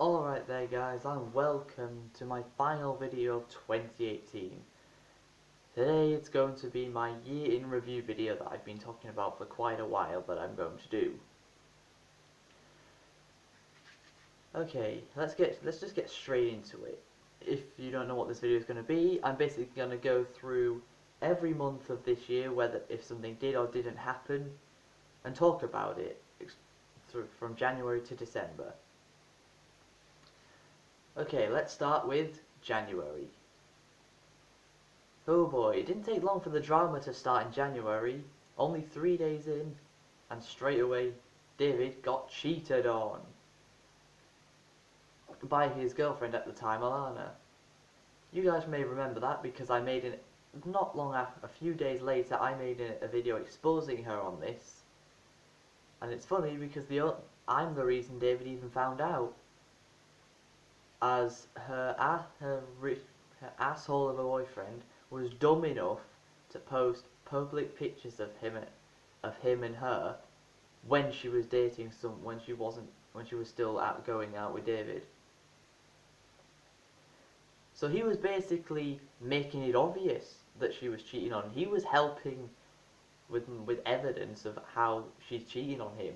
Alright there guys, and welcome to my final video of 2018. Today it's going to be my year in review video that I've been talking about for quite a while that I'm going to do. Okay, let's just get straight into it. If you don't know what this video is going to be, I'm basically going to go through every month of this year, whether if something did or didn't happen, and talk about it from January to December. Okay, let's start with January. Oh boy, it didn't take long for the drama to start in January. Only 3 days in, and straight away, David got cheated on by his girlfriend at the time, Alana. You guys may remember that because I made it not long after, a few days later, I made a video exposing her on this. And it's funny because I'm the reason David even found out, as her asshole of a boyfriend was dumb enough to post public pictures of him and her when she was dating when she was still going out with David. So he was basically making it obvious that she was cheating on him. He was helping with evidence of how she's cheating on him.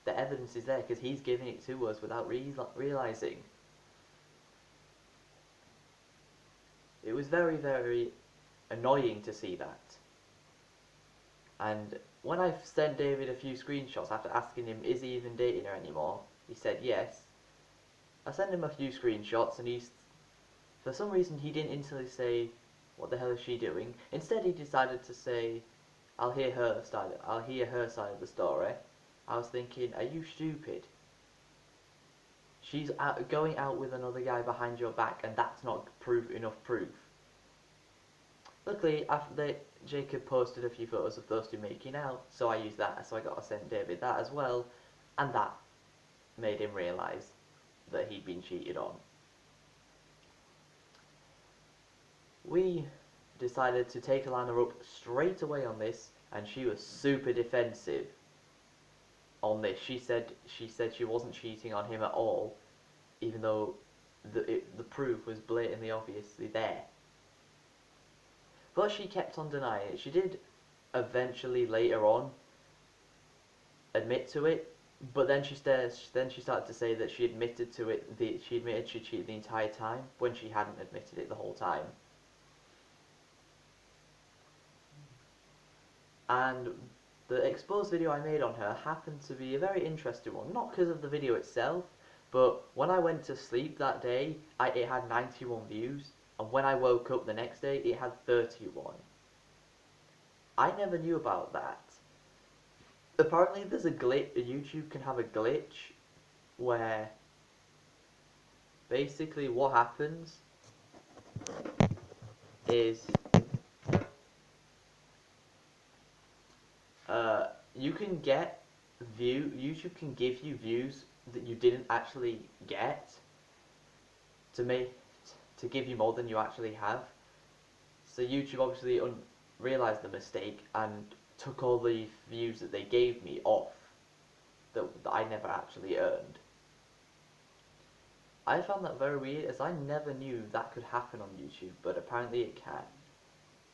The evidence is there because he's giving it to us without realizing. It was very, very annoying to see that. And when I sent David a few screenshots after asking him, is he even dating her anymore? He said yes. I sent him a few screenshots and for some reason he didn't instantly say, what the hell is she doing? Instead he decided to say, I'll hear her side of the story. I was thinking, are you stupid? She's going out with another guy behind your back, and that's not enough proof. Luckily, after Jacob posted a few photos of those two making out, so I used that, so I got to send David that as well, and that made him realise that he'd been cheated on. We decided to take Alana up straight away on this, and she was super defensive on this. She said she wasn't cheating on him at all, even though the proof was blatantly obviously there. But she kept on denying it. She did eventually later on admit to it, but then she started to say that she admitted to it. She admitted she cheated the entire time when she hadn't admitted it the whole time. And the exposed video I made on her happened to be a very interesting one, not because of the video itself, but when I went to sleep that day, it had 91 views, and when I woke up the next day, it had 31. I never knew about that. Apparently there's a glitch, YouTube can have a glitch, where basically what happens is you can get YouTube can give you views that you didn't actually get to give you more than you actually have. So YouTube obviously realized the mistake and took all the views that they gave me off that I never actually earned. I found that very weird, as I never knew that could happen on YouTube, but apparently it can.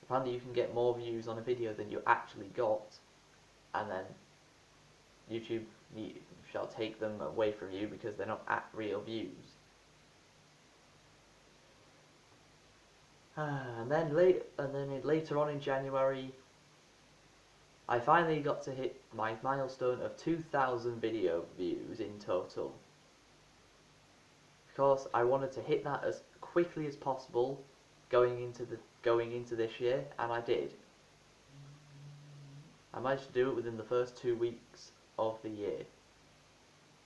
Apparently you can get more views on a video than you actually got, and then YouTube shall take them away from you because they're not at real views. And then later on in January, I finally got to hit my milestone of 2,000 video views in total. Of course, I wanted to hit that as quickly as possible going into this year, and I did. I managed to do it within the first 2 weeks of the year.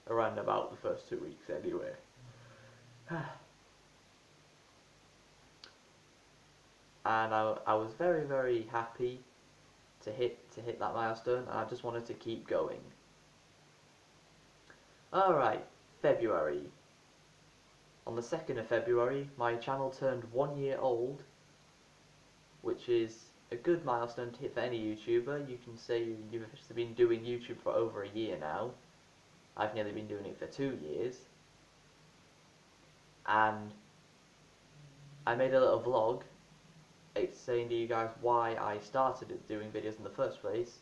Around about the first 2 weeks anyway. And I was very, very happy to hit that milestone, and I just wanted to keep going. Alright, February. On the 2nd of February, my channel turned 1 year old, which is a good milestone to hit for any YouTuber. You can say you've been doing YouTube for over a year now. I've nearly been doing it for 2 years. and I made a little vlog saying to you guys why I started doing videos in the first place.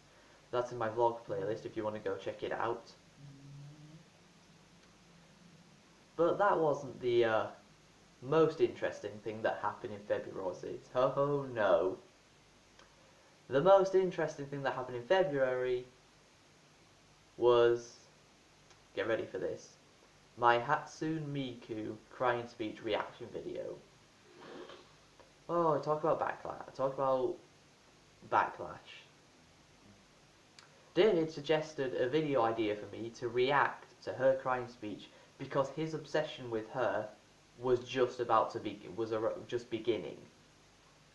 That's in my vlog playlist if you want to go check it out. But that wasn't the most interesting thing that happened in February, was it? Oh no. The most interesting thing that happened in February was, get ready for this, my Hatsune Miku crying speech reaction video. Oh, talk about backlash. David suggested a video idea for me to react to her crying speech because his obsession with her was just just beginning.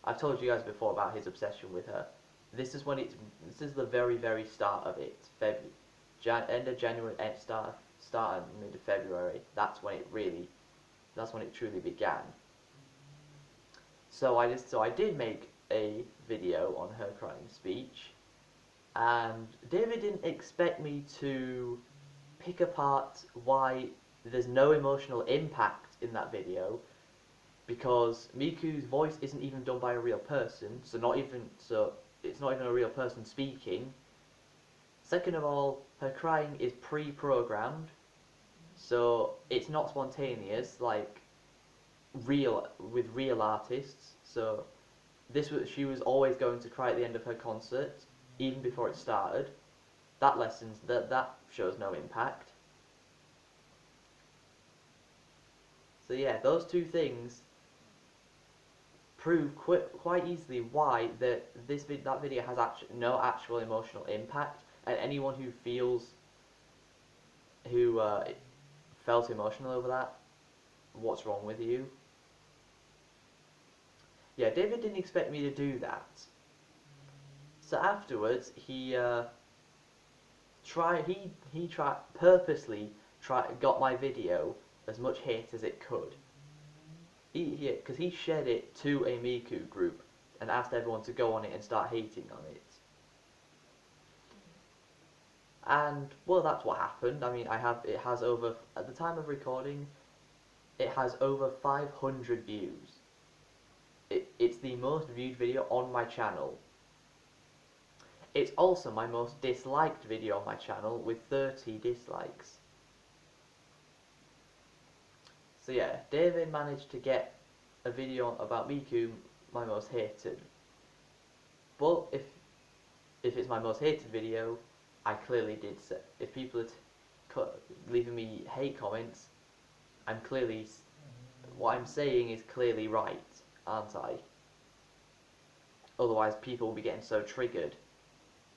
I've told you guys before about his obsession with her. This is the very start of it. End of January, start of mid of February. That's when it truly began. So I did make a video on her crying speech, and David didn't expect me to pick apart why there's no emotional impact in that video, because Miku's voice isn't even done by a real person, so it's not even a real person speaking. Second of all, her crying is pre-programmed, so it's not spontaneous like with real artists. So she was always going to cry at the end of her concert, even before it started. That shows no impact. So yeah, those two things prove quite easily why that video has no actual emotional impact, and anyone who felt emotional over that, what's wrong with you? Yeah, David didn't expect me to do that. So afterwards, he purposely got my video as much hate as it could. Because he shared it to a Miku group and asked everyone to go on it and start hating on it. And well, that's what happened. I mean, it has over, at the time of recording, it has over 500 views. It's the most viewed video on my channel. It's also my most disliked video on my channel with 30 dislikes. So yeah, David managed to get a video about Miku my most hated. But if it's my most hated video, I clearly did say, if people are leaving me hate comments, what I'm saying is clearly right, aren't I? Otherwise people will be getting so triggered.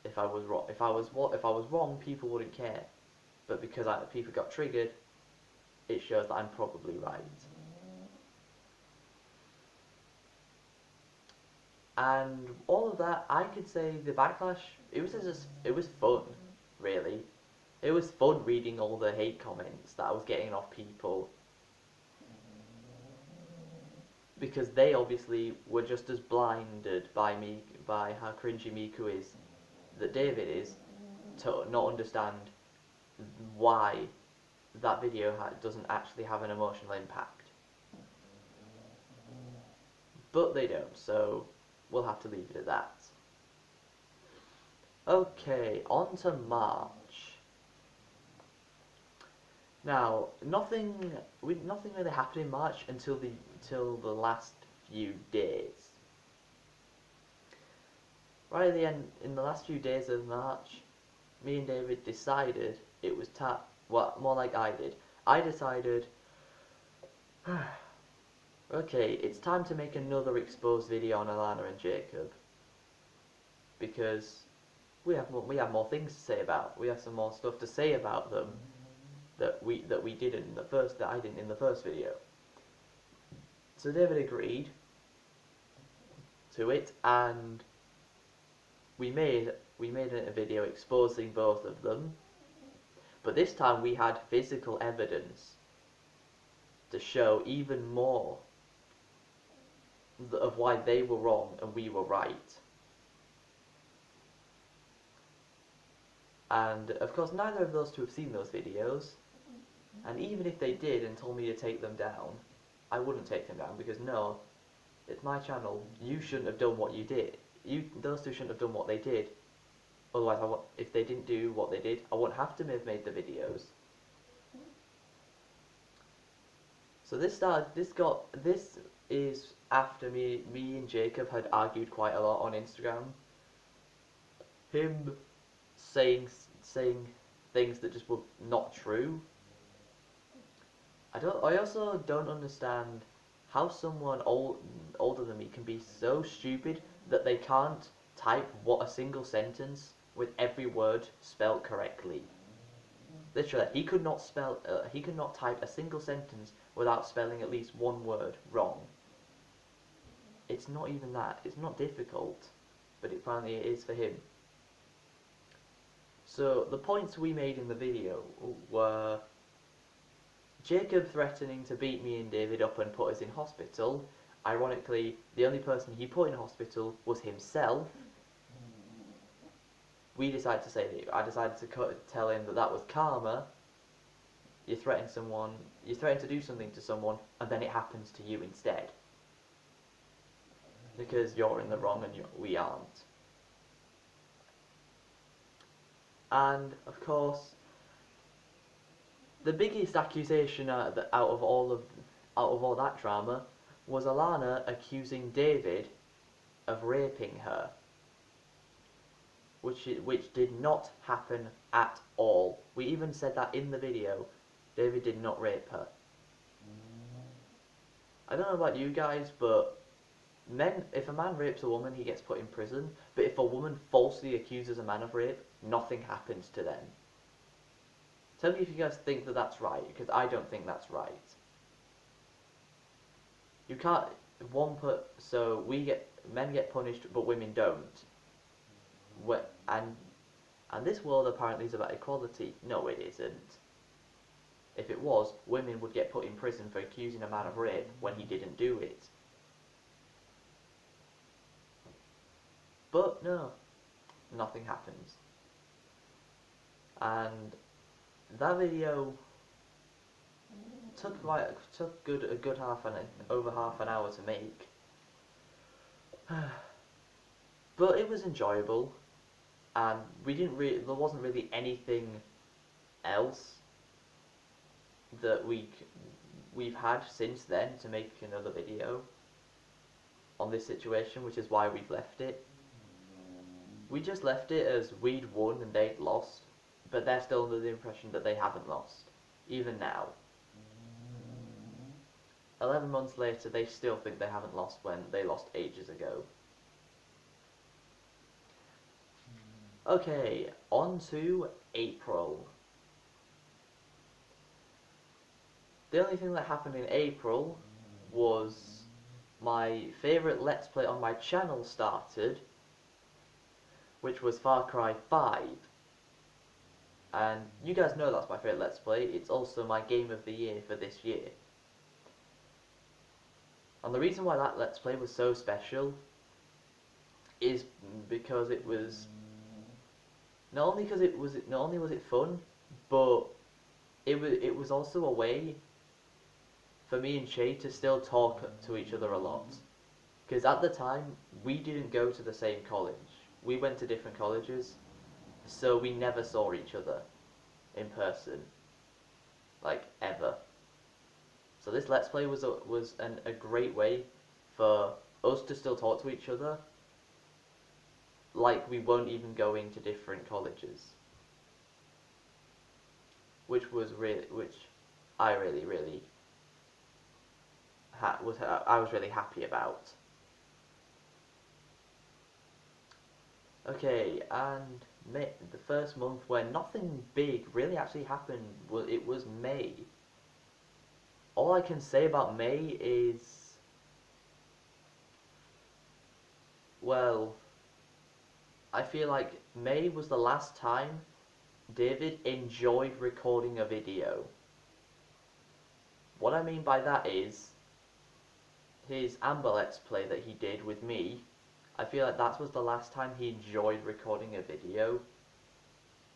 If I was wrong, people wouldn't care. But because people got triggered, it shows that I'm probably right. And all of that, I could say the backlash, it was fun, really. It was fun reading all the hate comments that I was getting off people, because they obviously were just as blinded by how cringy Miku is that David is, to not understand why that video doesn't actually have an emotional impact. But they don't, so we'll have to leave it at that. Okay, on to March. Now, nothing really happened in March until the last few days. Right at the end, in the last few days of March, me and David decided it was more like I did. I decided, okay, it's time to make another exposed video on Alana and Jacob, because we have more things to say about. We have some more stuff to say about them that I didn't in the first video. So David agreed to it, and we made a video exposing both of them. But this time we had physical evidence to show even more of why they were wrong and we were right. And of course neither of those two have seen those videos, and even if they did and told me to take them down, I wouldn't take them down because no, it's my channel. You shouldn't have done what you did. Those two shouldn't have done what they did. Otherwise, if they didn't do what they did, I wouldn't have to have made the videos. So this is after me and Jacob had argued quite a lot on Instagram. Him saying things that just were not true. I also don't understand how someone older than me can be so stupid that they can't type what a single sentence with every word spelled correctly. Literally, he could not type a single sentence without spelling at least one word wrong. It's not even that. It's not difficult, but apparently it is for him. So the points we made in the video were Jacob threatening to beat me and David up and put us in hospital. Ironically, the only person he put in hospital was himself. I decided to tell him that was karma. You threaten to do something to someone, and then it happens to you instead. Because you're in the wrong and we aren't. And, of course, the biggest accusation out of all that drama was Alana accusing David of raping her. Which did not happen at all. We even said that in the video. David did not rape her. I don't know about you guys, but if a man rapes a woman, he gets put in prison. But if a woman falsely accuses a man of rape, nothing happens to them. Tell me if you guys think that that's right, because I don't think that's right. You can't so men get punished, but women don't. And this world apparently is about equality. No, it isn't. If it was, women would get put in prison for accusing a man of rape when he didn't do it. But no, nothing happens. And that video took over half an hour to make. But it was enjoyable. And there wasn't really anything else that we've had since then to make another video on this situation, which is why we've left it. We just left it as we'd won and they'd lost, but they're still under the impression that they haven't lost, even now. 11 months later, they still think they haven't lost when they lost ages ago. Okay, on to April. The only thing that happened in April was my favourite Let's Play on my channel started, which was Far Cry 5. And you guys know that's my favourite Let's Play. It's also my Game of the Year for this year. And the reason why that Let's Play was so special is because it was not only was it fun, but it was also a way for me and Shay to still talk to each other a lot. Because at the time, we didn't go to the same college. We went to different colleges, so we never saw each other in person, like, ever. So this Let's Play was a great way for us to still talk to each other, like we weren't even going to different colleges. Which I was really happy about. Okay, and the first month where nothing big really actually happened, it was May. All I can say about May is, well, I feel like May was the last time David enjoyed recording a video. What I mean by that is, his Amber Let's Play that he did with me, I feel like that was the last time he enjoyed recording a video.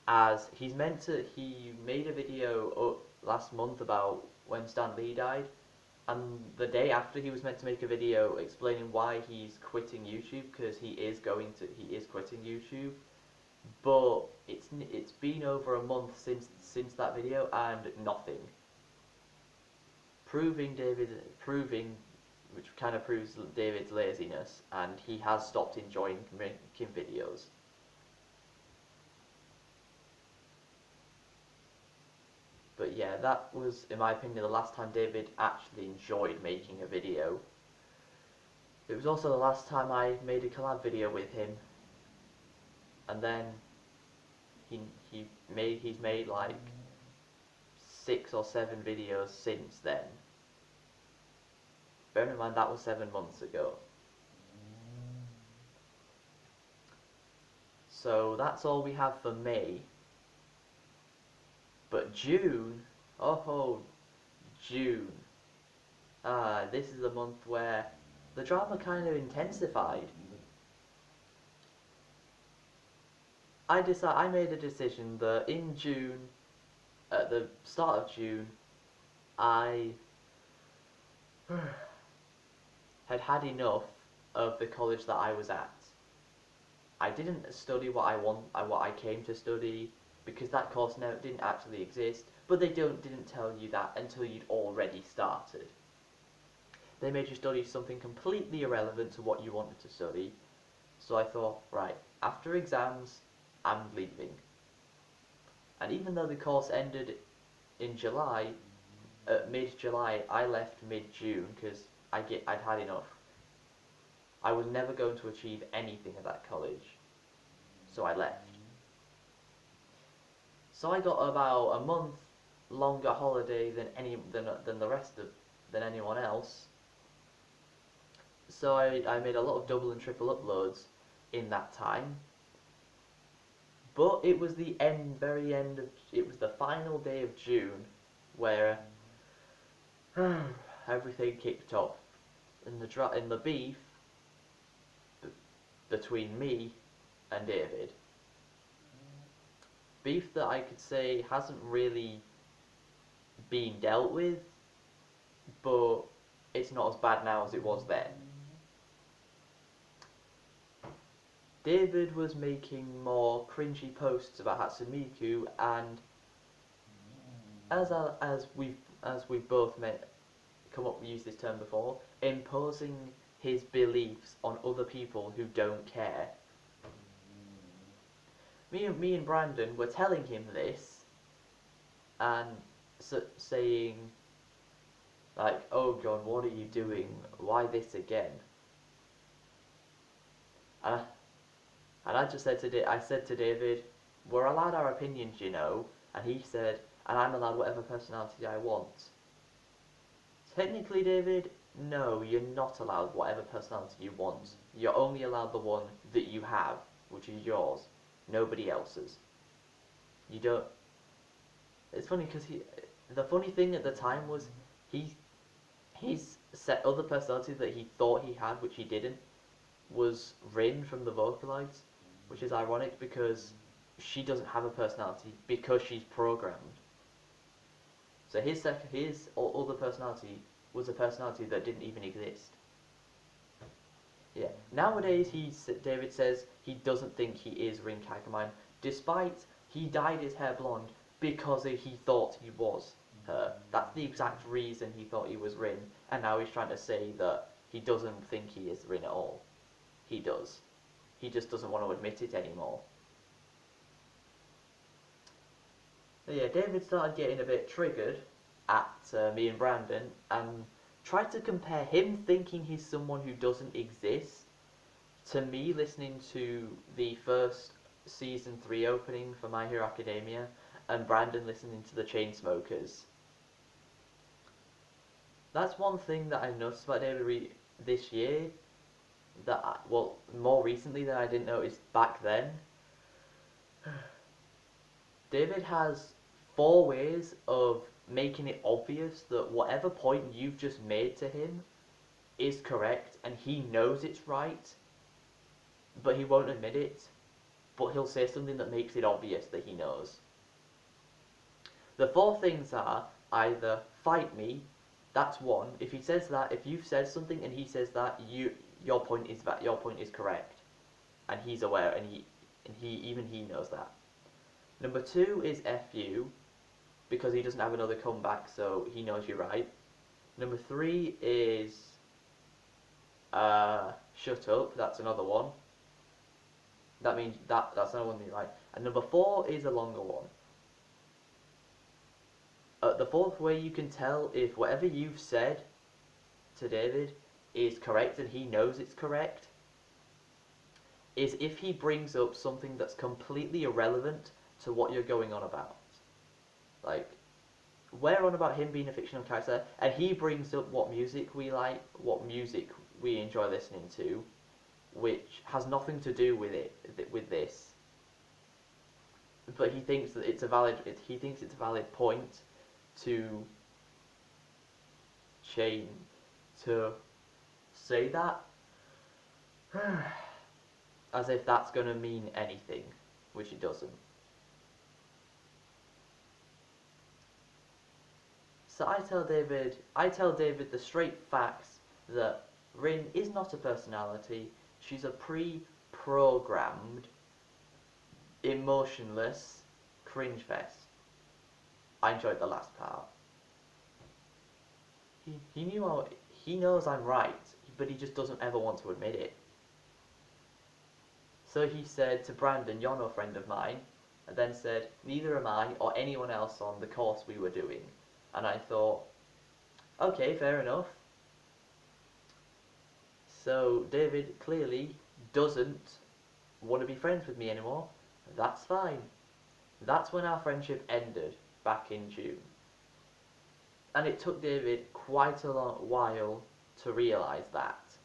As he made a video last month about when Stan Lee died, And the day after, he was meant to make a video explaining why he's quitting YouTube, because he is quitting YouTube. But it's been over a month since that video, and nothing. Proving, which kind of proves David's laziness, and he has stopped enjoying making videos. But yeah, that was, in my opinion, the last time David actually enjoyed making a video. It was also the last time I made a collab video with him. And then he's made like 6 or 7 videos since then. Bearing in mind that was 7 months ago. So that's all we have for May. But June, oh, June. This is the month where the drama kind of intensified. I made a decision that in June, at the start of June, I had enough of the college that I was at. I didn't study what I came to study, because that course didn't actually exist, but they didn't tell you that until you'd already started. They made you study something completely irrelevant to what you wanted to study. So I thought, right, after exams, I'm leaving. And even though the course ended in July, mid-July, I left mid-June because I'd had enough. I was never going to achieve anything at that college, so I left. So I got about a month longer holiday than anyone else. So I made a lot of double and triple uploads in that time. But it was the it was the final day of June where everything kicked off in the beef between me and David. Beef that I could say hasn't really been dealt with, but it's not as bad now as it was then. David was making more cringy posts about Hatsune Miku, and as we've both used this term before, imposing his beliefs on other people who don't care. Me and Brandon were telling him this, and saying, like, "Oh John, what are you doing? Why this again?" And I just said to David, "We're allowed our opinions, you know." And he said, "And I'm allowed whatever personality I want." Technically, David, no, you're not allowed whatever personality you want. You're only allowed the one that you have, which is yours. Nobody else's. You don't... It's funny because the funny thing at the time was his set other personality that he thought he had, which he didn't, was Rin from the Vocalites, which is ironic because she doesn't have a personality because she's programmed. So his other personality was a personality that didn't even exist. Yeah. Nowadays, David says he doesn't think he is Rin Kagomine, despite he dyed his hair blonde because he thought he was her. That's the exact reason he thought he was Rin, and now he's trying to say that he doesn't think he is Rin at all. He does. He just doesn't want to admit it anymore. But yeah, David started getting a bit triggered at me and Brandon, and tried to compare him thinking he's someone who doesn't exist to me listening to the first season 3 opening for My Hero Academia, and Brandon listening to the Chainsmokers. That's one thing that I've noticed about David this year, that more recently than I didn't notice back then. David has 4 ways of making it obvious that whatever point you've just made to him is correct, and he knows it's right, but he won't admit it, but he'll say something that makes it obvious that he knows. The 4 things are either fight me, That's one. If he says that, if you've said something and he says that, your point is correct, and he's aware, and he knows that. Number two is F you, because he doesn't have another comeback, so he knows you're right. Number three is shut up. That's another one. That means that's another one you're right. And number four is a longer one. The fourth way you can tell if whatever you've said to David is correct and he knows it's correct is if he brings up something that's completely irrelevant to what you're going on about. Like, we're on about him being a fictional character, and he brings up what music we like, what music we enjoy listening to, which has nothing to do with this. But he thinks that it's a valid point to change, to say that, as if that's going to mean anything, which it doesn't. So I tell David the straight facts that Rin is not a personality. She's a pre-programmed, emotionless cringe fest. I enjoyed the last part. He knows I'm right, but he just doesn't ever want to admit it. So he said to Brandon, "You're no friend of mine," and then said, "Neither am I or anyone else on the course we were doing." And I thought, okay, fair enough. So David clearly doesn't want to be friends with me anymore. That's fine. That's when our friendship ended, back in June. And it took David quite a long while to realise that.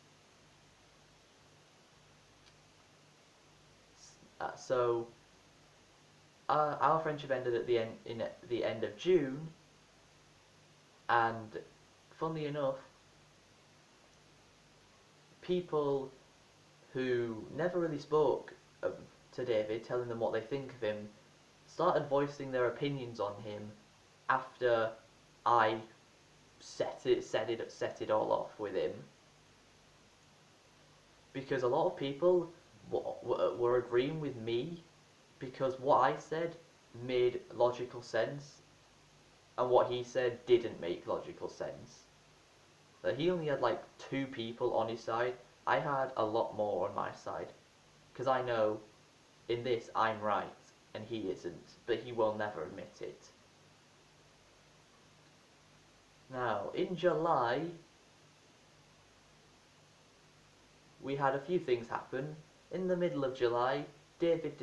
So our friendship ended at the end of June, and funnily enough, people who never really spoke to David, telling them what they think of him, started voicing their opinions on him after I set it all off with him, because a lot of people were agreeing with me because what I said made logical sense and what he said didn't make logical sense. So he only had like 2 people on his side. I had a lot more on my side, because I know in this I'm right and he isn't, but he will never admit it. Now, in July, we had a few things happen. In the middle of July, David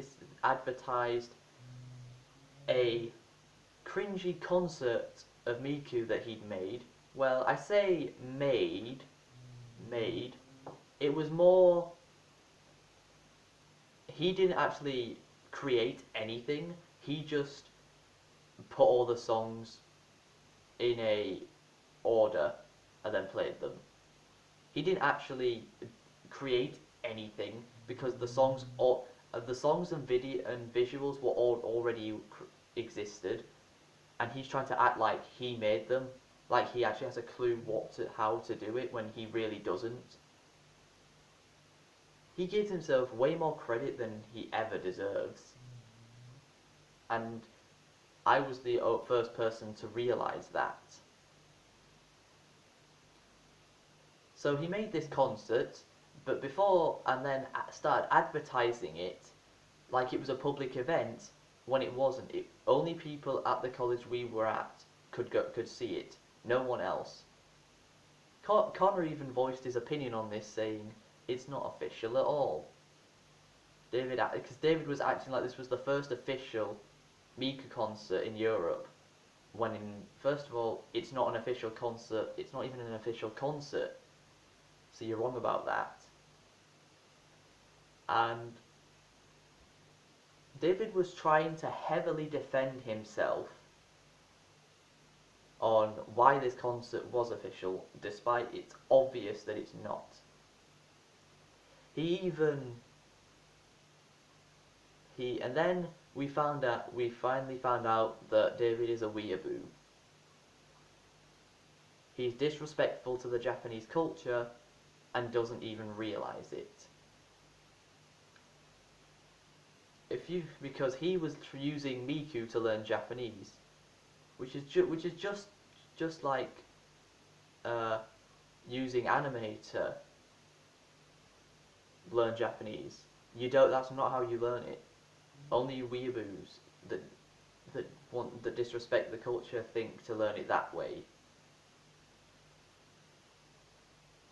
advertised a cringy concert of Miku that he'd made. Well, I say made. It was more... He didn't actually create anything. He just put all the songs in a order and then played them. He didn't actually create anything because the songs and video and visuals were all already existed, and he's trying to act like he made them, like he actually has a clue how to do it when he really doesn't. He gives himself way more credit than he ever deserves, and I was the first person to realise that. So he made this concert, but before and then started advertising it like it was a public event when it wasn't. Only people at the college we were at could see it. No one else. Connor even voiced his opinion on this, saying it's not official at all. Because David was acting like this was the first official Miku concert in Europe, when first of all, it's not an official concert. It's not even an official concert. So you're wrong about that. And David was trying to heavily defend himself on why this concert was official, despite it's obvious that it's not. And then we finally found out that David is a weeaboo. he's disrespectful to the Japanese culture and doesn't even realize it. Because he was using Miku to learn Japanese, which is just like using anime to learn Japanese. You don't. That's not how you learn it. Only weeaboos that disrespect the culture think to learn it that way.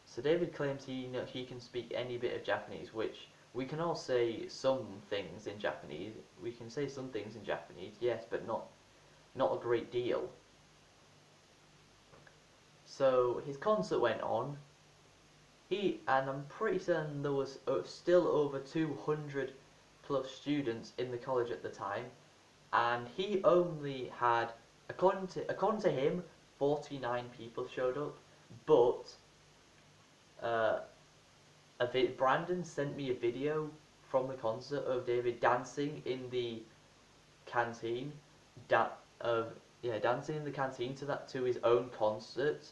So David claims he can speak any bit of Japanese, which we can all say some things in Japanese. We can say some things in Japanese, yes, but not a great deal. So his concert went on. And I'm pretty certain there was still over 200 plus students in the college at the time, and he only had, according to him, 49 people showed up, but Brandon sent me a video from the concert of David dancing in the canteen, dancing in the canteen to his own concert,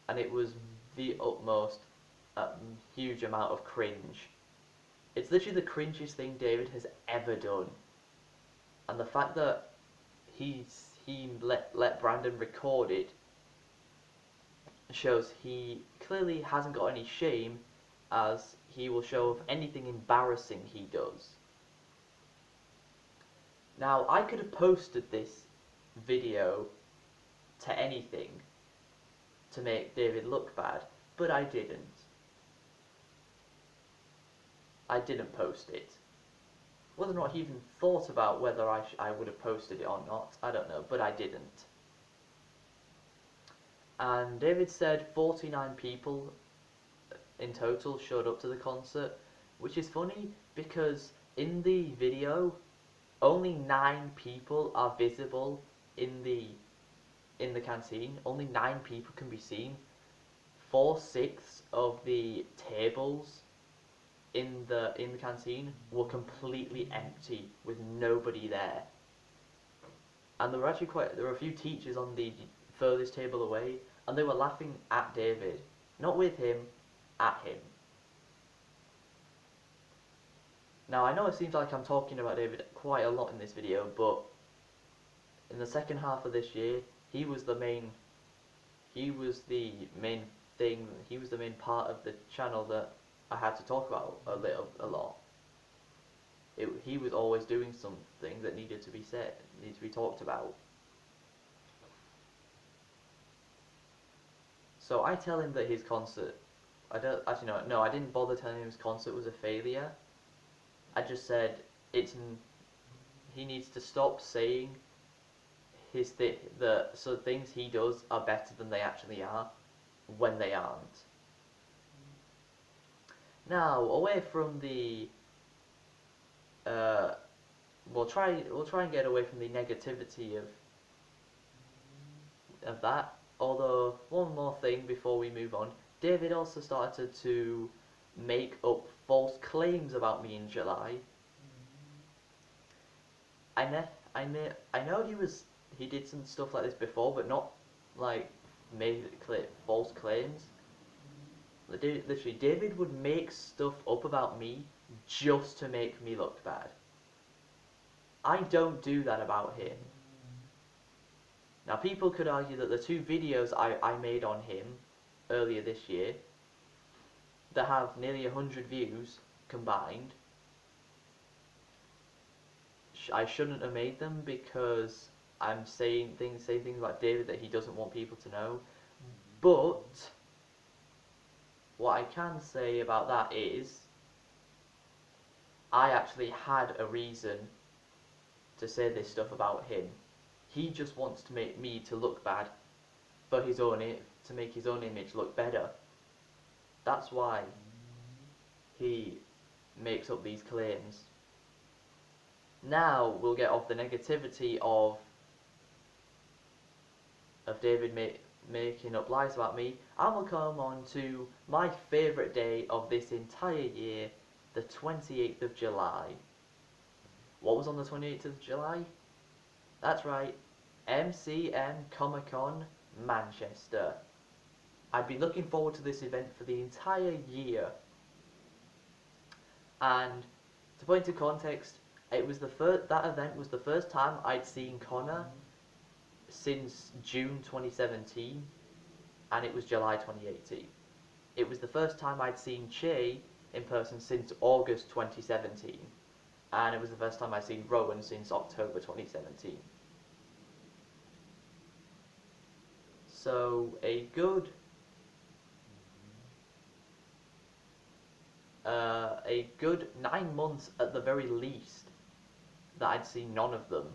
and it was the utmost huge amount of cringe. It's literally the cringiest thing David has ever done, and the fact that he let Brandon record it shows he clearly hasn't got any shame, as he will show off anything embarrassing he does. Now, I could have posted this video to anything to make David look bad, but I didn't. I didn't post it. Whether or not he even thought about whether I would have posted it or not, I don't know, but I didn't. And David said 49 people in total showed up to the concert, which is funny because in the video, only 9 people are visible in the canteen. Only 9 people can be seen. 4/6 of the tables in the canteen were completely empty with nobody there. And there were a few teachers on the furthest table away, and they were laughing at David, not with him, at him. Now, I know it seems like I'm talking about David quite a lot in this video, but in the second half of this year, he was the main part of the channel that I had to talk about a lot. He was always doing something that needed to be said, needed to be talked about. So I tell him that his concert, I didn't bother telling him his concert was a failure. I just said he needs to stop saying things he does are better than they actually are, when they aren't. Now, away from the we'll try and get away from the negativity of that. Although, one more thing before we move on, David also started to make up false claims about me in July. I know he did some stuff like this before, but not like made false claims. Literally, David would make stuff up about me just to make me look bad. I don't do that about him. Now, people could argue that the 2 videos I made on him earlier this year, that have nearly 100 views combined, I shouldn't have made them because I'm saying things about David that he doesn't want people to know. But what I can say about that is I actually had a reason to say this stuff about him. He just wants to make me to look bad for to make his own image look better. That's why he makes up these claims. Now we'll get off the negativity of David making up lies about me, and we'll come on to my favourite day of this entire year, the 28th of July. What was on the 28th of July? That's right, MCM Comic Con Manchester. I'd been looking forward to this event for the entire year, and to put into context, that event was the first time I'd seen Connor since June 2017, and it was July 2018. It was the first time I'd seen Che in person since August 2017, and it was the first time I'd seen Rowan since October 2017. So a good 9 months at the very least that I'd seen none of them,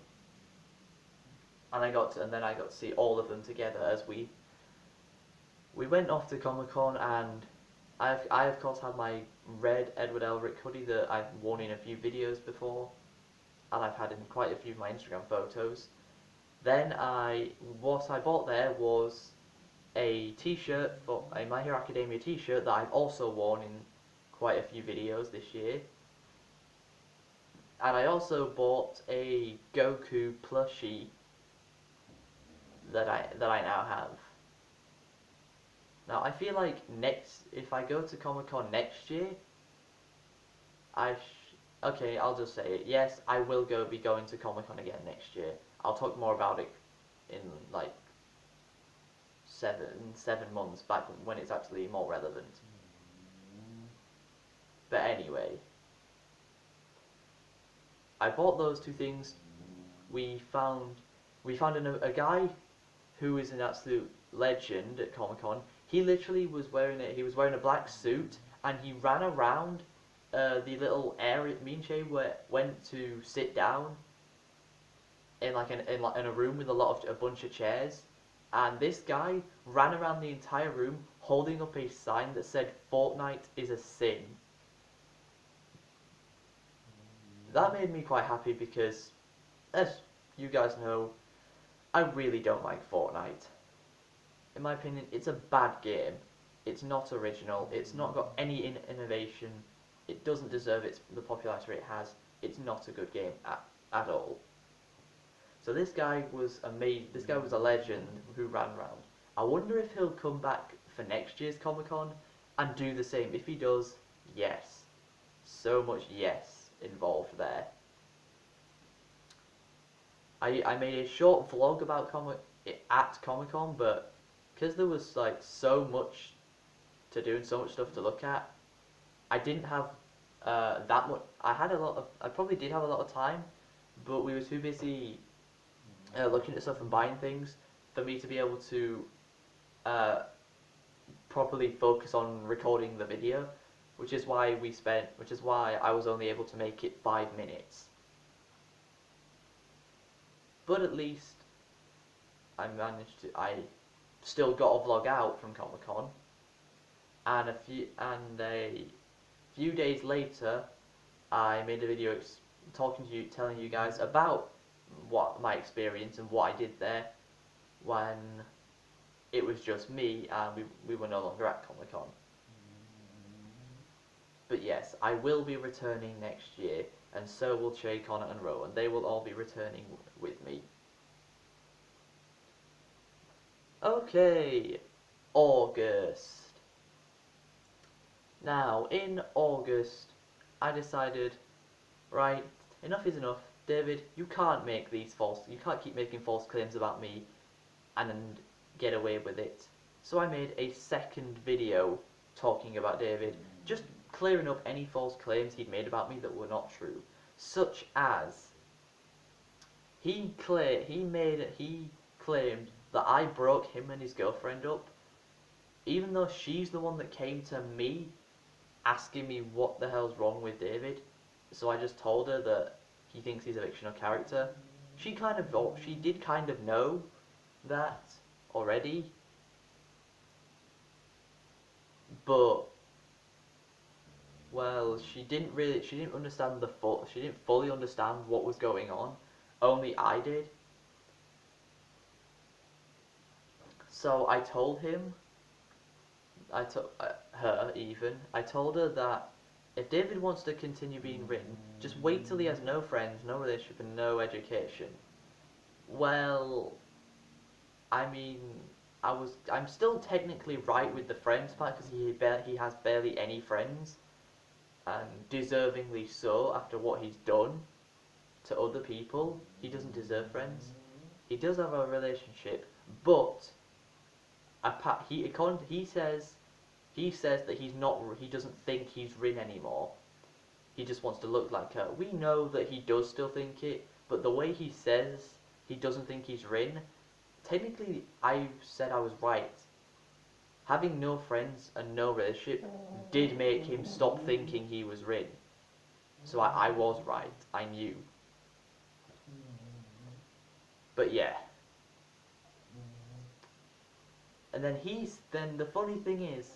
and then I got to see all of them together as we went off to Comic-Con, and I of course had my red Edward Elric hoodie that I've worn in a few videos before, and I've had in quite a few of my Instagram photos. Then what I bought there was a t-shirt, a My Hero Academia t-shirt that I've also worn in quite a few videos this year. And I also bought a Goku plushie that I now have. Now I feel like if I go to Comic-Con next year, okay, I'll just say it. Yes, I will be going to Comic-Con again next year. I'll talk more about it in like 7 months, back when it's actually more relevant. But anyway, I bought those two things. We found a guy who is an absolute legend at Comic-Con. He literally was wearing a black suit, and he ran around the little area. Me and Shay went to sit down in a room with a bunch of chairs, and this guy ran around the entire room holding up a sign that said "Fortnite is a sin." That made me quite happy because, as you guys know, I really don't like Fortnite. In my opinion, it's a bad game. It's not original. It's not got any innovation. It doesn't deserve the popularity it has. It's not a good game at all. So this guy was amazing. This guy was a legend who ran around. I wonder if he'll come back for next year's Comic-Con and do the same. If he does, yes. So much yes involved there. I made a short vlog about Comic-Con, but because there was like so much to do and so much stuff to look at, I didn't have that much. I probably did have a lot of time, but we were too busy looking at stuff and buying things for me to be able to properly focus on recording the video, which is why I was only able to make it 5 minutes. But at least I still got a vlog out from Comic-Con, and a few days later I made a video telling you guys about what my experience and what I did there when it was just me and we were no longer at Comic-Con. But yes, I will be returning next year, and so will Che, Connor and Rowan. They will all be returning with me. Okay, August. Now, in August, I decided, right, enough is enough. David, you can't keep making false claims about me and get away with it. So I made a second video talking about David, just clearing up any false claims he'd made about me that were not true, such as he claimed that I broke him and his girlfriend up, even though she's the one that came to me asking me what the hell's wrong with David. So I just told her that he thinks he's a fictional character. She did kind of know that already, but well, she didn't fully understand what was going on. Only I did. So I told her that if David wants to continue being written, just wait till he has no friends, no relationship, and no education. Well, I mean, I'm still technically right with the friends part because he has barely any friends, and deservingly so after what he's done to other people. He doesn't deserve friends. He does have a relationship, but he says that he doesn't think he's Rin anymore. He just wants to look like her. We know that he does still think it, but the way he says he doesn't think he's Rin, technically I said I was right. Having no friends and no relationship did make him stop thinking he was Rin. So I was right. I knew. But yeah. And then the funny thing is,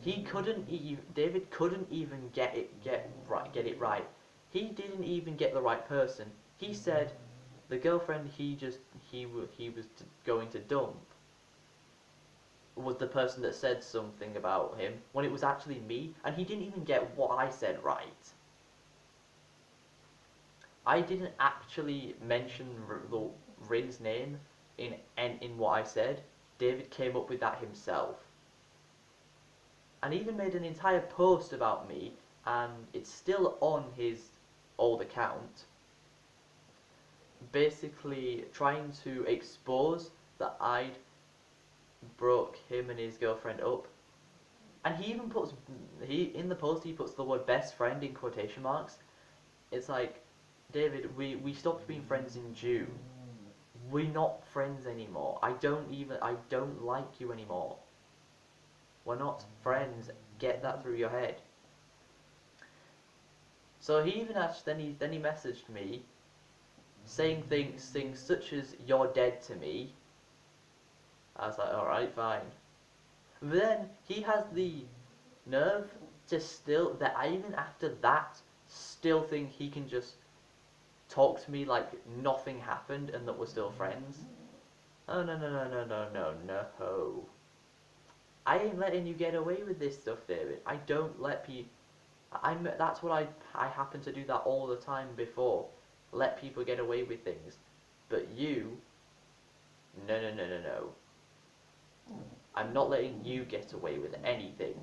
David couldn't even get it right. He didn't even get the right person. He said the girlfriend he was going to dump was the person that said something about him when it was actually me, and he didn't even get what I said right. I didn't actually mention Rin's name in what I said. David came up with that himself. And even made an entire post about me, and it's still on his old account, basically trying to expose that I'd broke him and his girlfriend up. And he even puts in the post he puts the word best friend in quotation marks. It's like, David, we stopped being friends in June. We're not friends anymore. I don't like you anymore. We're not friends. Get that through your head. So he even actually then he messaged me saying things such as "you're dead to me." I was like, all right, fine. But then he has the nerve to still that I even after that still think he can just talk to me like nothing happened and that we're still friends. Oh no. I ain't letting you get away with this stuff, David. I don't let people. That's what I happen to do that all the time before. Let people get away with things. But you, no. I'm not letting you get away with anything.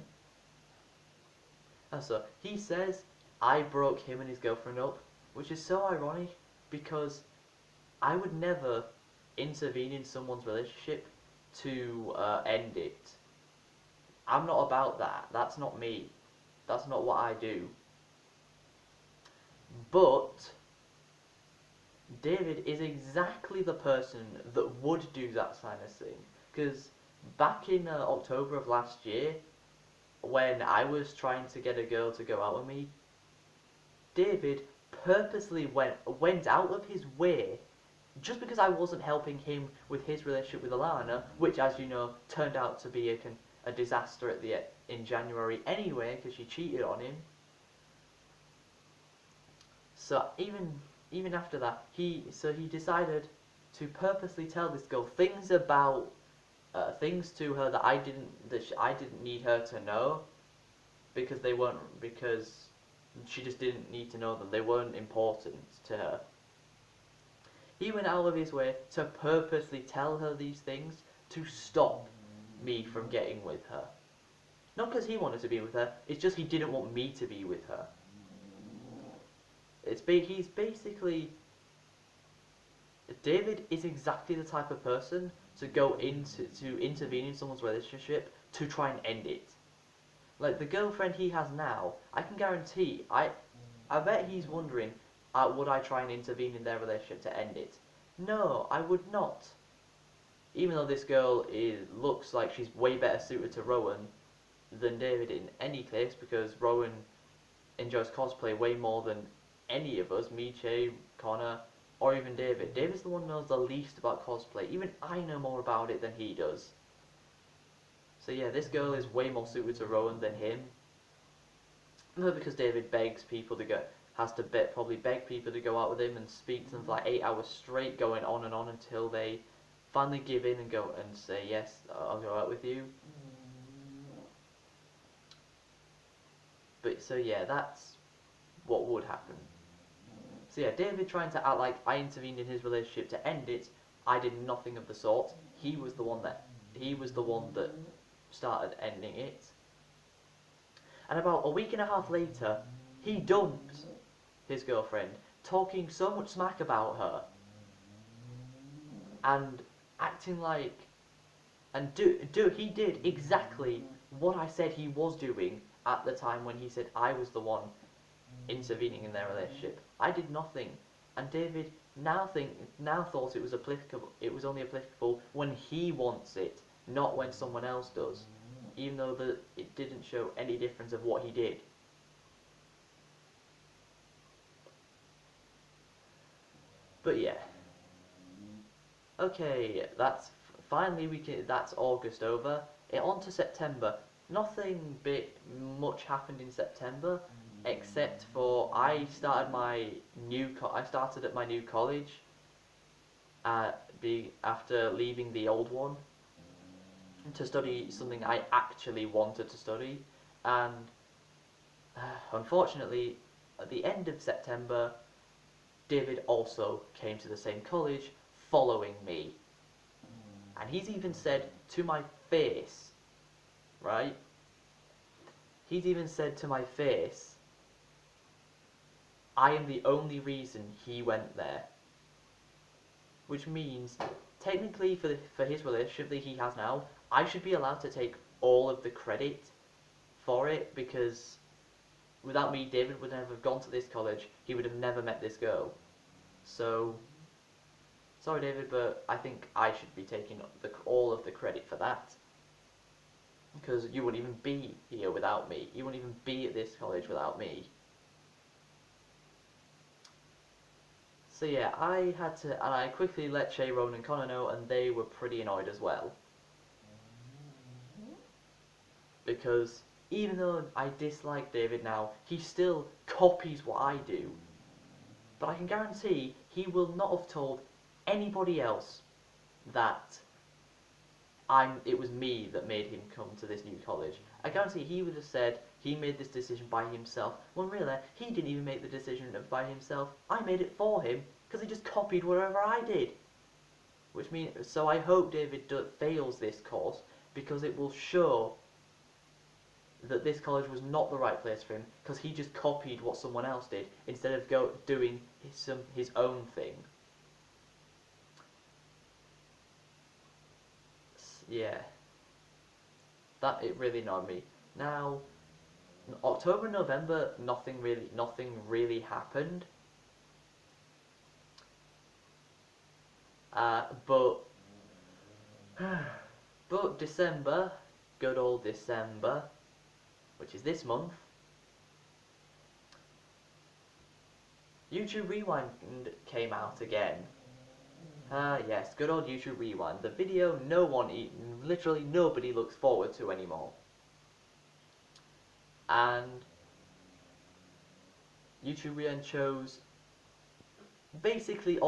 And so he says I broke him and his girlfriend up, which is so ironic because I would never intervene in someone's relationship to end it. I'm not about that. That's not me. That's not what I do. But David is exactly the person that would do that kind of thing. Because back in October of last year, when I was trying to get a girl to go out with me, David purposely went out of his way just because I wasn't helping him with his relationship with Alana, which, as you know, turned out to be a disaster in January anyway, because she cheated on him. So even after that, he decided to purposely tell this girl things about things to her that I didn't need her to know because she just didn't need to know them. They weren't important to her. He went out of his way to purposely tell her these things to stop me from getting with her. Not because he wanted to be with her, it's just he didn't want me to be with her. He's basically... David is exactly the type of person to intervene in someone's relationship to try and end it. Like the girlfriend he has now, I can guarantee, I bet he's wondering, would I try and intervene in their relationship to end it? No, I would not. Even though this girl looks like she's way better suited to Rowan than David in any case, because Rowan enjoys cosplay way more than any of us, me, Che, Connor, or even David. David's the one who knows the least about cosplay. Even I know more about it than he does. So yeah, this girl is way more suited to Rowan than him. Not because David probably beg people to go out with him and speak to them for like 8 hours straight, going on and on until they finally give in and go and say, yes, I'll go out with you. But so yeah, that's what would happen. So yeah, David trying to act like I intervened in his relationship to end it I did nothing of the sort. He was the one that started ending it. And about a week and a half later, he dumped his girlfriend, talking so much smack about her, and acting like, and he did exactly what I said he was doing at the time when he said I was the one intervening in their relationship. I did nothing, and David now thought it was applicable. It was only applicable when he wants it, not when someone else does, even though it didn't show any difference of what he did. But yeah, okay, that's August over. On to September. Nothing much happened in September, except for I started at my new college. After leaving the old one, to study something I actually wanted to study, and unfortunately, at the end of September, David also came to the same college, following me. And he's even said to my face, right? He's even said to my face, I am the only reason he went there. Which means, technically for his relationship that he has now, I should be allowed to take all of the credit for it, because without me, David would never have gone to this college, he would have never met this girl. So, sorry David, but I think I should be taking all of the credit for that. Because you wouldn't even be here without me. You wouldn't even be at this college without me. So yeah, I quickly let Shay, Rowan and Connor know, and they were pretty annoyed as well. Because even though I dislike David now, he still copies what I do. But I can guarantee he will not have told anybody else that it was me that made him come to this new college. I guarantee he would have said he made this decision by himself, when really, he didn't even make the decision by himself. I made it for him, because he just copied whatever I did. So I hope David fails this course, because it will show that this college was not the right place for him, because he just copied what someone else did, instead of doing his own thing. Yeah, it really annoyed me. Now, October and November, nothing really happened. But December, good old December, which is this month, YouTube Rewind came out again. Yes, good old YouTube Rewind. The video literally nobody looks forward to anymore. And YouTube Rewind chose basically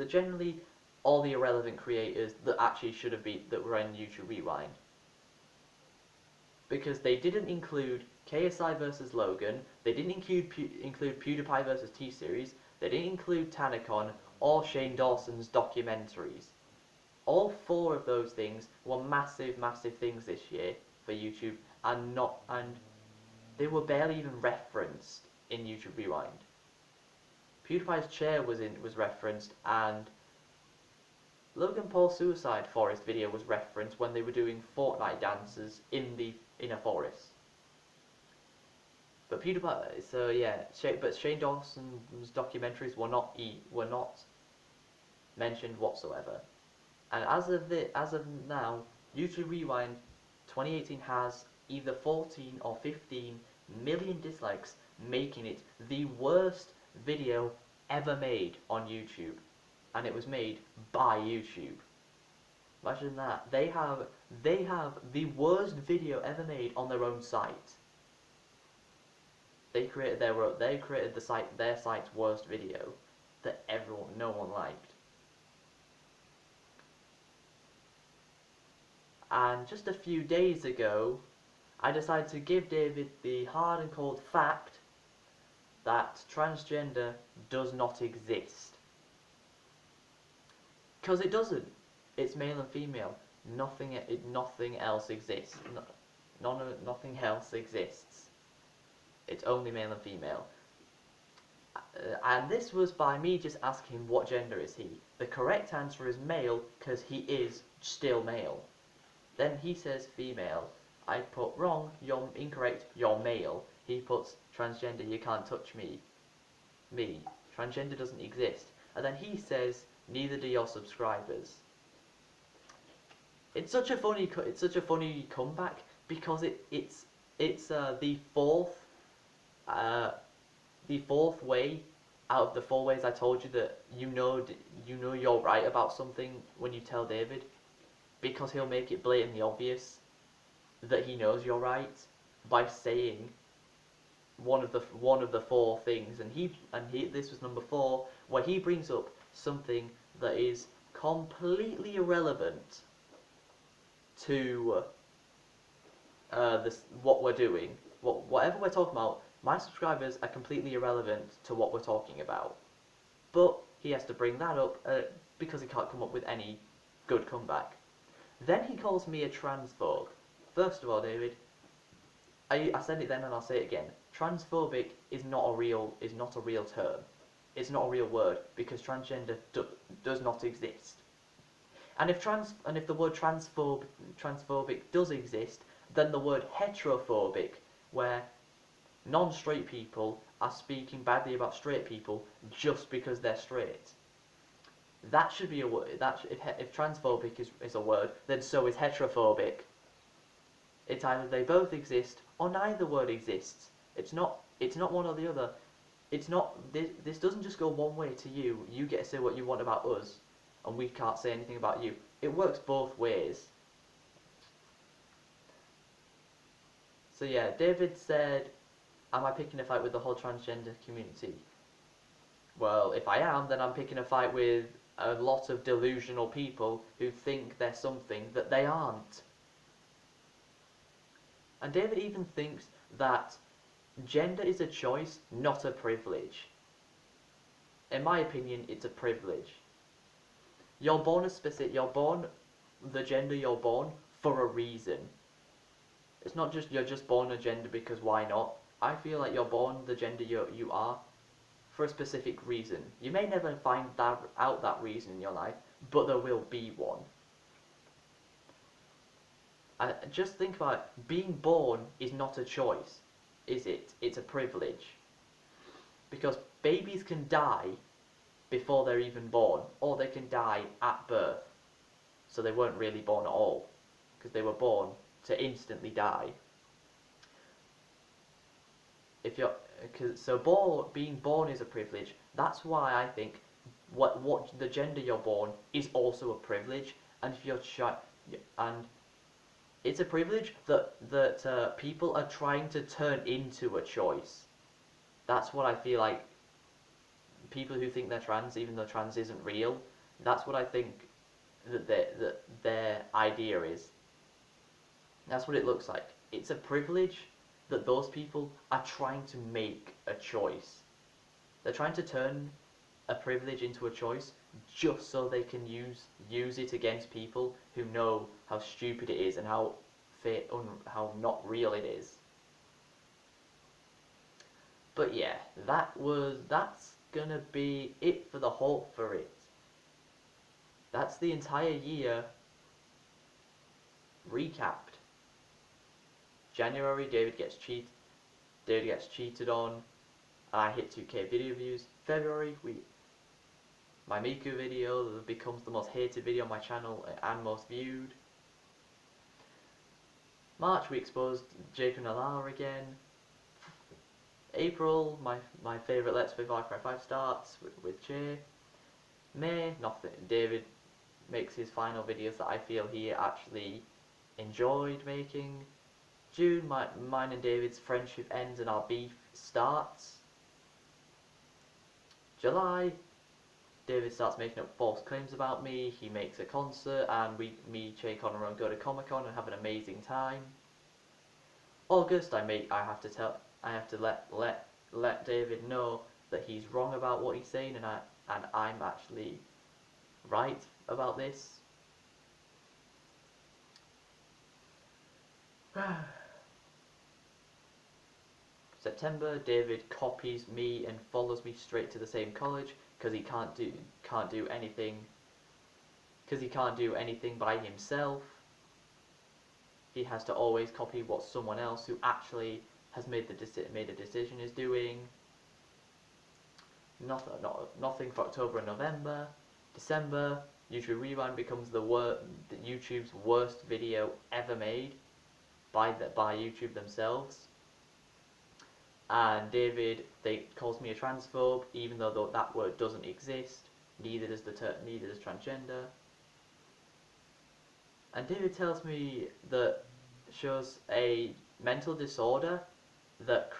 generally all the irrelevant creators that actually should have been, that were in YouTube Rewind. Because they didn't include KSI versus Logan, they didn't include PewDiePie versus T-Series, they didn't include Tanacon, or Shane Dawson's documentaries. All four of those things were massive things this year for YouTube, and they were barely even referenced in YouTube Rewind. PewDiePie's chair was referenced, and Logan Paul's Suicide Forest video was referenced when they were doing Fortnite dances in a forest. But PewDiePie, so yeah, but Shane Dawson's documentaries were not mentioned whatsoever. And as of now, YouTube Rewind 2018 has either 14 or 15 million dislikes, making it the worst video ever made on YouTube. And it was made by YouTube. Imagine that. They have the worst video ever made on their own site. They created their site's worst video that no one liked. And just a few days ago, I decided to give David the hard and cold fact that transgender does not exist. Because it doesn't. It's male and female. Nothing else exists. Nothing else exists. It's only male and female. And this was by me just asking him what gender is he. The correct answer is male because he is still male. Then he says female. I put wrong, you're incorrect, you're male. He puts transgender, you can't touch me. Transgender doesn't exist. And then he says, neither do your subscribers. It's such a funny comeback because it's the fourth way out of the 4 ways I told you that you know you're right about something when you tell David, because he'll make it blatantly obvious that he knows you're right by saying one of the 4 things, and this was number 4, where he brings up something that is completely irrelevant to what we're doing. Whatever we're talking about, my subscribers are completely irrelevant to what we're talking about. But he has to bring that up because he can't come up with any good comeback. Then he calls me a transphobe. First of all, David, I said it then and I'll say it again. Transphobic is not a real term. It's not a real word because transgender does not exist. And if the word transphobic does exist, then the word heterophobic, where non-straight people are speaking badly about straight people just because they're straight. That should be a word. If transphobic is a word, then so is heterophobic. It's either they both exist or neither word exists. It's not one or the other. It's not this doesn't just go one way to you. You get to say what you want about us, and we can't say anything about you. It works both ways. So yeah, David said, am I picking a fight with the whole transgender community? Well, if I am, then I'm picking a fight with a lot of delusional people who think they're something that they aren't. And David even thinks that gender is a choice, not a privilege. In my opinion, it's a privilege. You're born the gender you're born for a reason. It's not just you're just born a gender because why not? I feel like you're born the gender you are for a specific reason. You may never find out that reason in your life, but there will be one. Just think about it. Being born is not a choice, is it? It's a privilege. Because babies can die before they're even born, or they can die at birth. So they weren't really born at all, because they were born to instantly die. Being born is a privilege. That's why I think what the gender you're born is also a privilege, and if you're and it's a privilege that people are trying to turn into a choice. That's what I feel like. People who think they're trans, even though trans isn't real, that's what I think that their idea is. That's what it looks like. It's a privilege that those people are trying to make a choice. They're trying to turn a privilege into a choice just so they can use it against people who know how stupid it is and how not real it is. But yeah, that's gonna be it for it. That's the entire year recapped. January, David gets cheated on, and I hit 2k video views. February, my Miku video becomes the most hated video on my channel and most viewed. March, we exposed Jake and Alala again. April, my favourite Let's Play Far Cry 5 starts with Jay. May, nothing. David makes his final videos that I feel he actually enjoyed making. June, mine and David's friendship ends and our beef starts. July, David starts making up false claims about me. He makes a concert, and me, Jay Connor, and go to Comic-Con and have an amazing time. August, I have to let David know that he's wrong about what he's saying, and I'm actually right about this. September, David copies me and follows me straight to the same college because he can't do anything by himself. He has to always copy what someone else who actually has made a decision is doing. Nothing for October and November. December, YouTube Rewind becomes YouTube's worst video ever made by YouTube themselves. And David calls me a transphobe, even though that word doesn't exist. Neither does transgender. And David tells me that shows a mental disorder that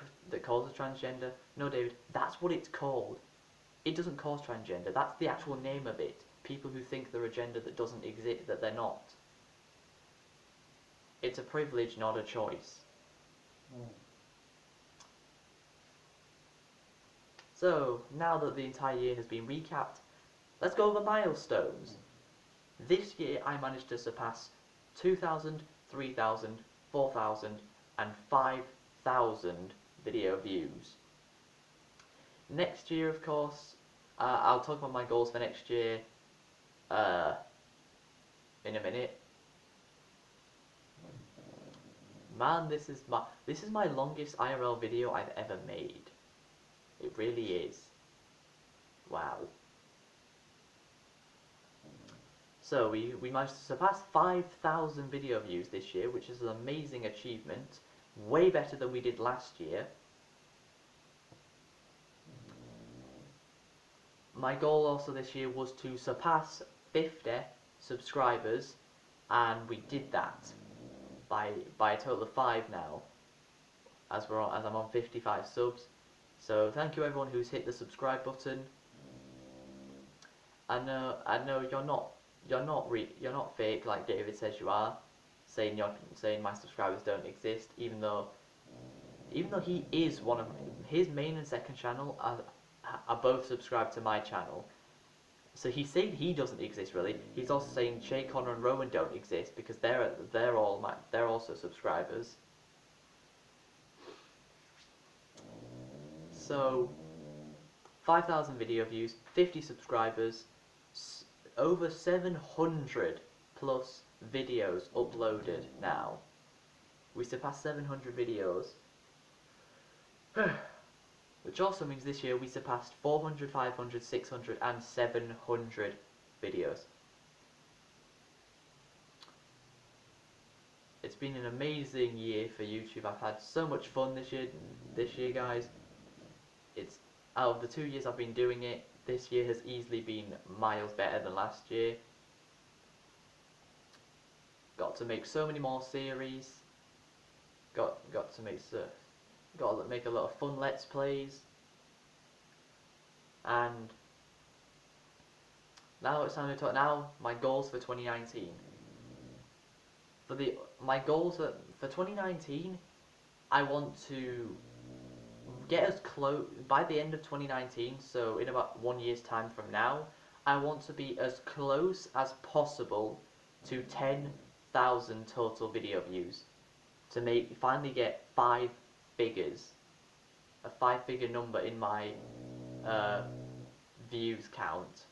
calls a transgender. No, David, that's what it's called. It doesn't cause transgender. That's the actual name of it. People who think they're a gender that doesn't exist, that they're not. It's a privilege, not a choice. So, now that the entire year has been recapped, let's go over milestones. This year I managed to surpass 2,000, 3,000, 4,000 and 5,000 video views. Next year, of course, I'll talk about my goals for next year in a minute. Man, this is my longest IRL video I've ever made. It really is. Wow. So we managed to surpass 5,000 video views this year, which is an amazing achievement. Way better than we did last year. My goal also this year was to surpass 50 subscribers, and we did that by a total of 5 now, as I'm on 55 subs. So thank you everyone who's hit the subscribe button. I know you're not fake like David says you are, saying my subscribers don't exist, even though he is one of his main and second channel are both subscribed to my channel. So he's saying he doesn't exist really. He's also saying Shay, Connor and Rowan don't exist because they're also subscribers. So 5,000 video views, 50 subscribers, over 700 plus videos uploaded now. We surpassed 700 videos. Which also means this year we surpassed 400, 500, 600 and 700 videos. It's been an amazing year for YouTube. I've had so much fun this year guys. It's out of the 2 years I've been doing it, this year has easily been miles better than last year. Got to make so many more series. Got to make a lot of fun Let's Plays. And now it's time to talk. Now my goals for 2019. My goals for 2019, I want to get as close by the end of 2019. So in about 1 year's time from now, I want to be as close as possible to 10,000 total video views to finally get 5 figures, a 5-figure number in my views count.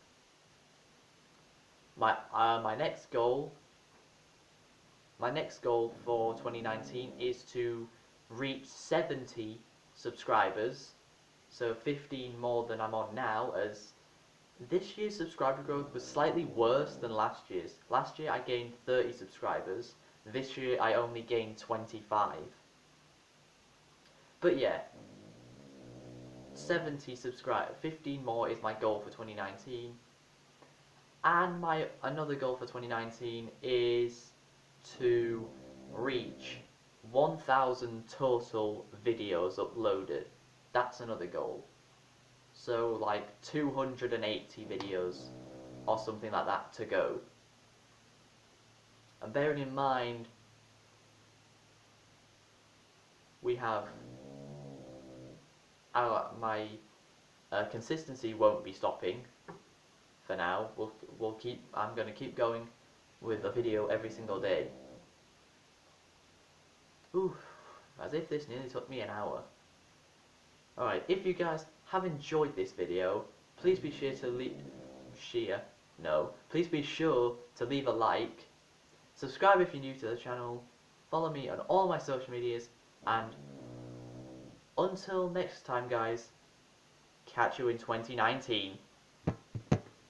My next goal for 2019 is to reach 70 subscribers, so 15 more than I'm on now, as this year's subscriber growth was slightly worse than last year's. Last year I gained 30 subscribers, this year I only gained 25. But yeah, 70 subscribers, 15 more is my goal for 2019. And my another goal for 2019 is to reach 1,000 total videos uploaded. That's another goal. So like 280 videos or something like that to go. And bearing in mind we have my consistency won't be stopping for now. I'm gonna keep going with a video every single day. Oof, as if this nearly took me an hour. Alright, if you guys have enjoyed this video, please be sure to please be sure to leave a like, subscribe if you're new to the channel, follow me on all my social medias, and until next time guys, catch you in 2019.